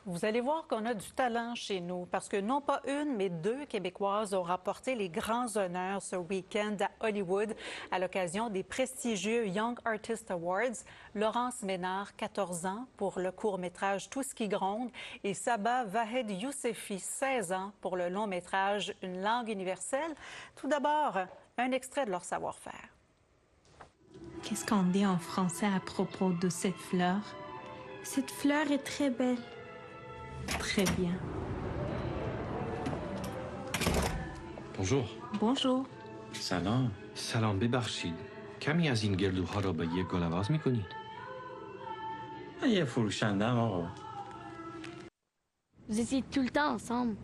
Vous allez voir qu'on a du talent chez nous parce que non pas une, mais deux Québécoises ont remporté les grands honneurs ce week-end à Hollywood à l'occasion des prestigieux Young Artist Awards. Laurence Ménard, 14 ans, pour le court-métrage Tout ce qui gronde et Sabah Vahed Youssefi, 16 ans, pour le long-métrage Une langue universelle. Tout d'abord, un extrait de leur savoir-faire. Qu'est-ce qu'on dit en français à propos de cette fleur? Cette fleur est très belle. Très bien. Bonjour. Bonjour. سلام. سلام ببخشید. کمی از این گردوها را به یک گل عوض می‌کنید؟ من یه فروشنده‌ام آقا. Vous étiez tout le temps ensemble.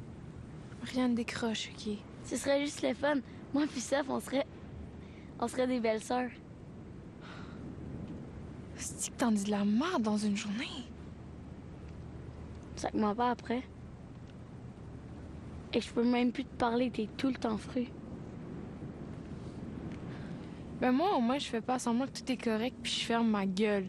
Rien ne décroche, OK? Ce serait juste le fun. Moi puis Seth, on serait des belles sœurs. C'est que t'en dis de la merde dans une journée. Ça que m'en pas après. Et je peux même plus te parler, t'es tout le temps fru. Ben moi, au moins, je fais pas semblant que tout est correct puis je ferme ma gueule.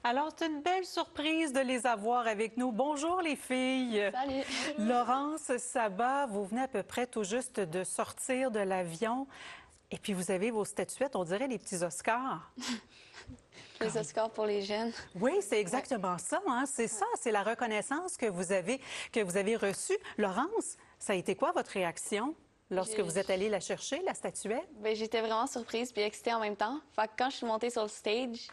Alors, c'est une belle surprise de les avoir avec nous. Bonjour les filles. Salut. Laurence, Sabah, vous venez à peu près tout juste de sortir de l'avion. Et puis, vous avez vos statuettes, on dirait les petits Oscars. Les Oscars pour les jeunes. Oui, c'est exactement ça. Hein? C'est ça, c'est la reconnaissance que vous avez reçue. Laurence, ça a été quoi votre réaction lorsque vous êtes allée la chercher, la statuette? Ben, j'étais vraiment surprise puis excitée en même temps. Fait que quand je suis montée sur le stage,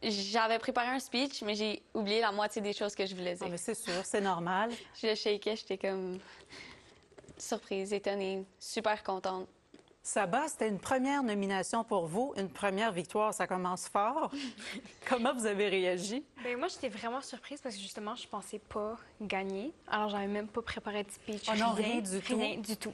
j'avais préparé un speech, mais j'ai oublié la moitié des choses que je voulais dire. Ah, mais c'est sûr, c'est normal. Je shakeais, j'étais comme surprise, étonnée, super contente. Sabah, c'était une première nomination pour vous, une première victoire, ça commence fort. Comment vous avez réagi? Ben moi, j'étais vraiment surprise parce que justement, je pensais pas gagner. Alors, j'avais même pas préparé de speech. Oh non, rien du tout. Rien du tout.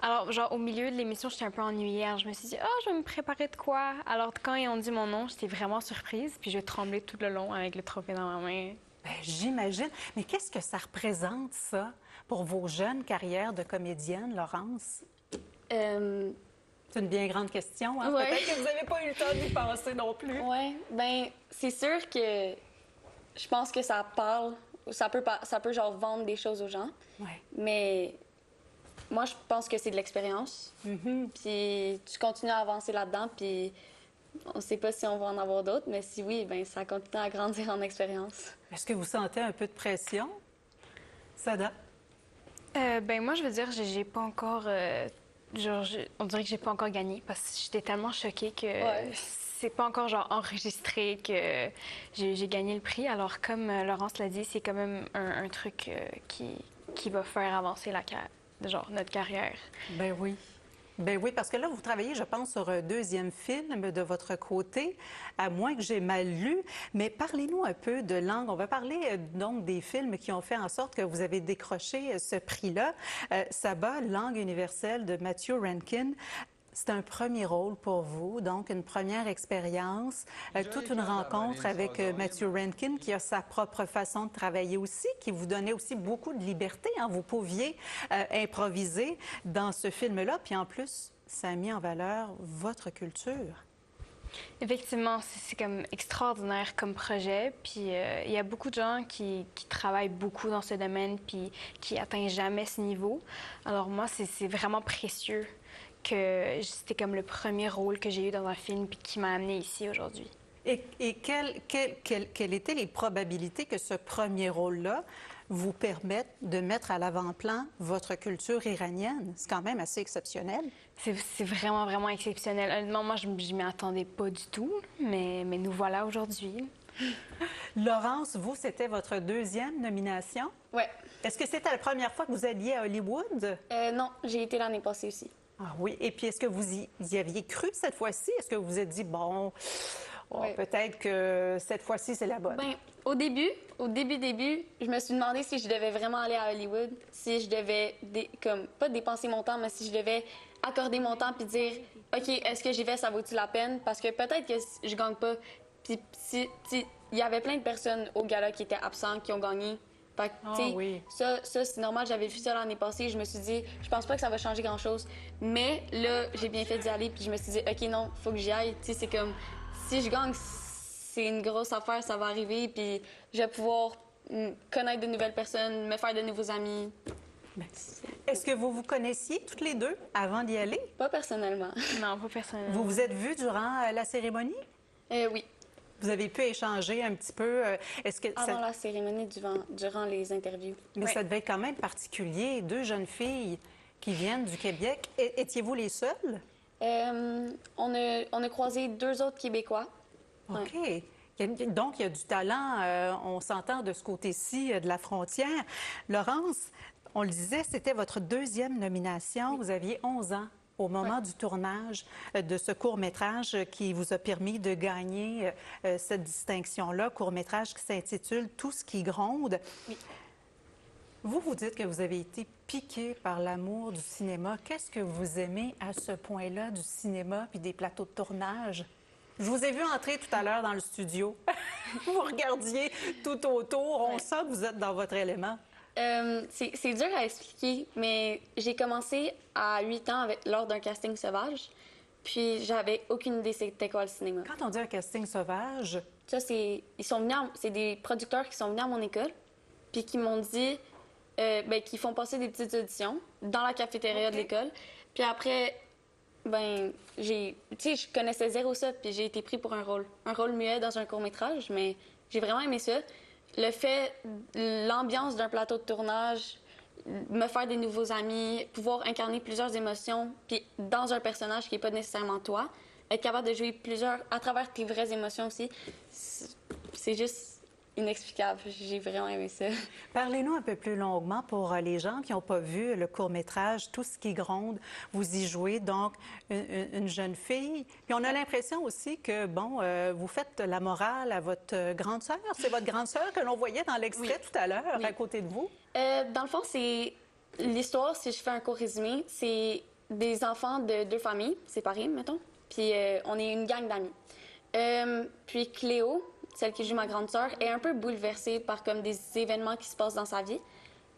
Alors, genre, au milieu de l'émission, j'étais un peu ennuyée. Alors, je me suis dit, oh, je vais me préparer de quoi? Alors, quand ils ont dit mon nom, j'étais vraiment surprise. Puis, je tremblais tout le long avec le trophée dans ma main. Ben, j'imagine. Mais qu'est-ce que ça représente, ça, pour vos jeunes carrières de comédienne, Laurence? C'est une bien grande question. Hein? Ouais. Peut-être que vous n'avez pas eu le temps d'y penser non plus. Ouais, ben c'est sûr que je pense que ça parle, ça peut genre vendre des choses aux gens. Ouais. Mais moi, je pense que c'est de l'expérience. Puis tu continues à avancer là-dedans, puis on sait pas si on va en avoir d'autres, mais si oui, ben ça continue à grandir en expérience. Est-ce que vous sentez un peu de pression? Sada? Ben moi, je veux dire, j'ai pas encore... on dirait que j'ai pas encore gagné parce que j'étais tellement choquée que c'est pas encore genre enregistré que j'ai gagné le prix. Alors, comme Laurence l'a dit, c'est quand même un truc qui va faire avancer notre carrière. Ben oui. Ben oui, parce que là, vous travaillez, je pense, sur un deuxième film de votre côté, à moins que j'ai mal lu. Mais parlez-nous un peu de langue. On va parler donc des films qui ont fait en sorte que vous avez décroché ce prix-là. Sabah, Langue universelle de Matthew Rankin. C'est un premier rôle pour vous, donc une première expérience, toute une rencontre avec Matthew Rankin qui a sa propre façon de travailler aussi, qui vous donnait aussi beaucoup de liberté. Hein? Vous pouviez improviser dans ce film-là, puis en plus, ça a mis en valeur votre culture. Effectivement, c'est comme extraordinaire comme projet. Puis il y a beaucoup de gens qui travaillent beaucoup dans ce domaine puis qui atteignent jamais ce niveau. Alors moi, c'est vraiment précieux que c'était comme le premier rôle que j'ai eu dans un film puis qui m'a amené ici aujourd'hui. Et quelles étaient les probabilités que ce premier rôle-là vous permette de mettre à l'avant-plan votre culture iranienne? C'est quand même assez exceptionnel. C'est vraiment, vraiment exceptionnel. Honnêtement, moi, je m'y attendais pas du tout, mais nous voilà aujourd'hui. Laurence, vous, c'était votre deuxième nomination? Ouais. Est-ce que c'était la première fois que vous alliez à Hollywood? Non, j'ai été l'année passée aussi. Ah oui. Et puis, est-ce que vous y aviez cru cette fois-ci? Est-ce que vous vous êtes dit, bon, peut-être que cette fois-ci, c'est la bonne? Ben, au début, je me suis demandé si je devais vraiment aller à Hollywood, si je devais, comme, pas dépenser mon temps, mais si je devais accorder mon temps puis dire, OK, est-ce que j'y vais, ça vaut-tu la peine? Parce que peut-être que je gagne pas. Puis, il y avait plein de personnes au gala qui étaient absentes, qui ont gagné. Fait que, oui. ça c'est normal. J'avais vu ça l'année passée. Je me suis dit, je pense pas que ça va changer grand-chose. Mais là, j'ai bien fait d'y aller. Puis je me suis dit, OK, non, faut que j'y aille. Tu sais, c'est comme, si je gagne, c'est une grosse affaire, ça va arriver, puis je vais pouvoir connaître de nouvelles personnes, me faire de nouveaux amis. Est-ce que vous vous connaissiez toutes les deux avant d'y aller? Pas personnellement. Non, pas personnellement. Vous vous êtes vues durant la cérémonie? Oui, Vous avez pu échanger un petit peu. Est-ce que avant la cérémonie, durant les interviews. Mais Oui. ça devait être quand même particulier, deux jeunes filles qui viennent du Québec. Étiez-vous les seules? On a croisé 2 autres Québécois. OK. Donc, il y a du talent, on s'entend de ce côté-ci de la frontière. Laurence, on le disait, c'était votre 2e nomination. Vous aviez 11 ans au moment du tournage de ce court-métrage qui vous a permis de gagner cette distinction-là, court-métrage qui s'intitule « Tout ce qui gronde ». Oui. Vous dites que vous avez été piqué par l'amour du cinéma. Qu'est-ce que vous aimez à ce point-là du cinéma puis des plateaux de tournage? Je vous ai vu entrer tout à l'heure dans le studio. Vous regardiez tout autour. On sent que vous êtes dans votre élément. C'est dur à expliquer, mais j'ai commencé à 8 ans lors d'un casting sauvage. Puis j'avais aucune idée c'était quoi le cinéma. Quand on dit un casting sauvage, Ça, c'est des producteurs qui sont venus à mon école, puis qui m'ont dit qu'ils font passer des petites auditions dans la cafétéria de l'école. Puis après, je connaissais zéro ça, puis j'ai été pris pour un rôle muet dans un court-métrage, mais j'ai vraiment aimé ça. Le fait, l'ambiance d'un plateau de tournage, me faire des nouveaux amis, pouvoir incarner plusieurs émotions, puis dans un personnage qui n'est pas nécessairement toi, être capable de jouer à travers tes vraies émotions aussi, c'est juste inexplicable. J'ai vraiment aimé ça. parlez-nous un peu plus longuement pour les gens qui n'ont pas vu le court-métrage Tout ce qui gronde. Vous y jouez donc une jeune fille. Puis on a l'impression aussi que, vous faites la morale à votre grande sœur. C'est votre grande sœur que l'on voyait dans l'extrait tout à l'heure, à côté de vous. Dans le fond, c'est l'histoire, si je fais un court résumé, c'est des enfants de 2 familles séparées, mettons. Puis on est une gang d'amis. Puis Cléo, celle qui joue ma grande sœur, est un peu bouleversée par comme des événements qui se passent dans sa vie.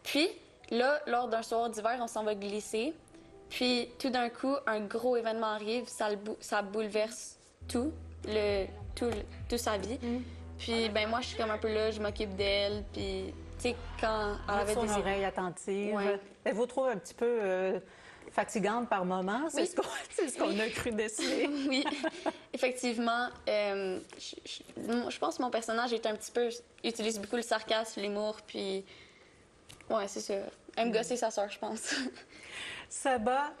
Puis là, lors d'un soir d'hiver, on s'en va glisser. Puis tout d'un coup, un gros événement arrive, ça bouleverse tout sa vie. Puis moi, je suis comme un peu là, je m'occupe d'elle. Puis tu sais, quand elle avait Son des oreille attentive. Ouais. Elle vous trouve un petit peu fatigante par moments. C'est ce qu'on a cru déceler. Oui, effectivement. Je pense que mon personnage utilise beaucoup le sarcasme, l'humour, puis... Ouais, c'est ça. Aime gosser sa sœur, je pense. Saba,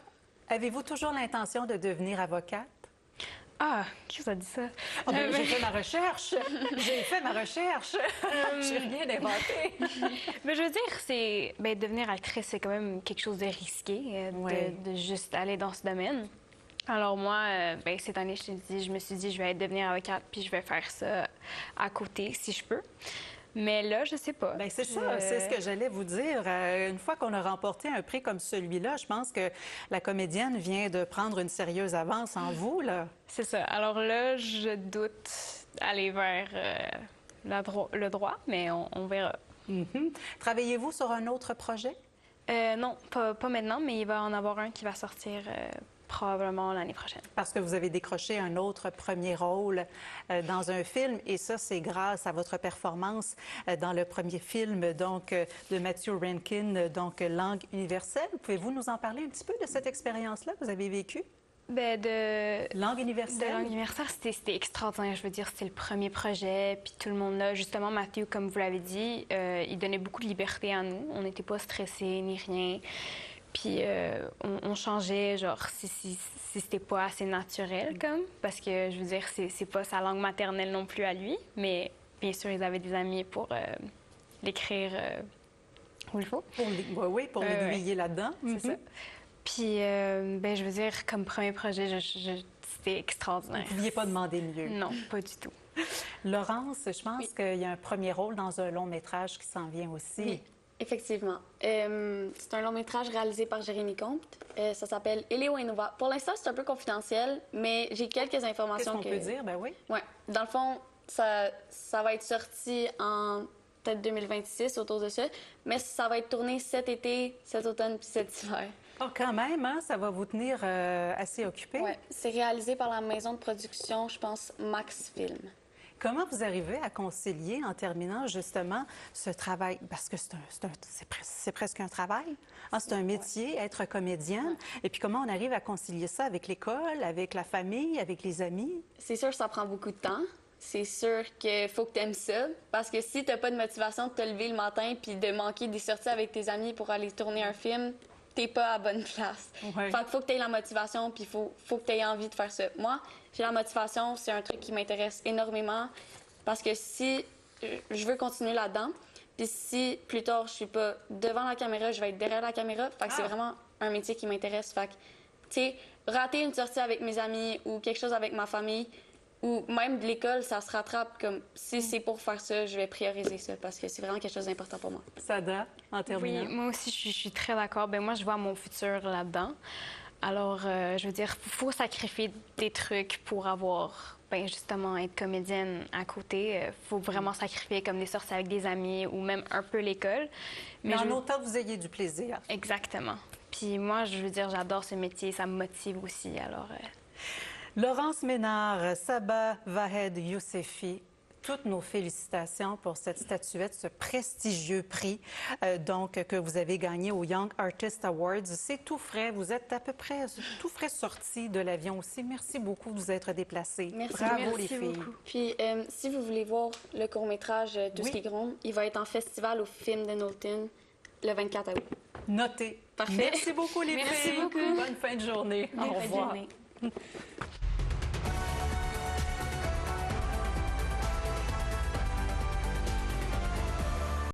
avez-vous toujours l'intention de devenir avocate? Ah, qui vous a dit ça? J'ai fait ma recherche. J'ai fait ma recherche. J'ai rien inventé. Mais je veux dire, devenir actrice, c'est quand même quelque chose de risqué, de juste aller dans ce domaine. Alors moi, cette année, je me suis dit, je vais devenir avocate, puis je vais faire ça à côté, si je peux. Mais là, je sais pas. C'est ça, c'est ce que j'allais vous dire. Une fois qu'on a remporté un prix comme celui-là, je pense que la comédienne vient de prendre une sérieuse avance en vous, là. C'est ça. Alors là, je doute aller vers le droit, mais on verra. Travaillez-vous sur un autre projet? Non, pas maintenant, mais il va en avoir un qui va sortir probablement l'année prochaine. Parce que vous avez décroché un autre premier rôle dans un film, et ça, c'est grâce à votre performance dans le premier film donc, de Matthew Rankin, donc Langue universelle. Pouvez-vous nous en parler un petit peu de cette expérience-là que vous avez vécue? Langue universelle? De Langue universelle, c'était extraordinaire. Je veux dire, c'était le premier projet, puis tout le monde là. Justement, Matthew, comme vous l'avez dit, il donnait beaucoup de liberté à nous. On n'était pas stressés ni rien. Puis on changeait, genre, si c'était pas assez naturel, comme. Parce que, je veux dire, c'est pas sa langue maternelle non plus à lui. Mais bien sûr, ils avaient des amis pour l'écrire où il faut. Pour l'aiguiller là-dedans. C'est ça. Puis, je veux dire, comme premier projet, c'était extraordinaire. Vous ne pouviez pas demander mieux. Non, pas du tout. Laurence, je pense qu'il y a un premier rôle dans un long-métrage qui s'en vient aussi. Oui, effectivement. C'est un long-métrage réalisé par Jérémy Comte. Ça s'appelle Eléo et Nova. Pour l'instant, c'est un peu confidentiel, mais j'ai quelques informations. Qu'est-ce qu'on peut dire? Ben oui. Oui. Dans le fond, ça va être sorti en peut-être 2026, autour de ça, mais ça va être tourné cet été, cet automne puis cet hiver. Oh, quand même, hein? Ça va vous tenir assez occupé. Oui, c'est réalisé par la maison de production, je pense, Max Film. Comment vous arrivez à concilier, en terminant justement, ce travail? Parce que c'est presque un travail. Hein, c'est un métier, être comédienne. Et puis comment on arrive à concilier ça avec l'école, avec la famille, avec les amis? C'est sûr que ça prend beaucoup de temps. C'est sûr qu'il faut que tu aimes ça. Parce que si tu n'as pas de motivation de te lever le matin puis de manquer des sorties avec tes amis pour aller tourner un film, t'es pas à bonne place. Ouais. Fait qu'il faut que tu aies la motivation puis il faut que tu aies envie de faire ça. Moi, j'ai la motivation, c'est un truc qui m'intéresse énormément parce que si je veux continuer là-dedans, puis si plus tard je suis pas devant la caméra, je vais être derrière la caméra. Fait que c'est vraiment un métier qui m'intéresse. Fait que, tu sais, rater une sortie avec mes amis ou quelque chose avec ma famille, ou même de l'école, ça se rattrape. Comme si c'est pour faire ça, je vais prioriser ça parce que c'est vraiment quelque chose d'important pour moi. Sada, en terminant. Oui, moi aussi, je suis très d'accord. Ben moi, je vois mon futur là-dedans. Alors, je veux dire, il faut sacrifier des trucs pour avoir, ben justement, être comédienne à côté. Il faut vraiment sacrifier comme des sorties avec des amis ou même un peu l'école. Mais en autant que vous ayez du plaisir. Exactement. Puis moi, je veux dire, j'adore ce métier, ça me motive aussi. Alors. Laurence Ménard, Sabah Vahed Youssefi, toutes nos félicitations pour cette statuette, ce prestigieux prix donc que vous avez gagné au Young Artist Awards. C'est tout frais. Vous êtes à peu près tout frais sorti de l'avion aussi. Merci beaucoup de vous être déplacés. Merci. Bravo Merci les filles. beaucoup. Puis si vous voulez voir le court-métrage Tout ce qui gronde, il va être en festival au film de Knowlton le 24 août. Noté. Parfait. Merci beaucoup les filles. Merci beaucoup. Bonne fin de journée. Au revoir. Bonne fin de journée.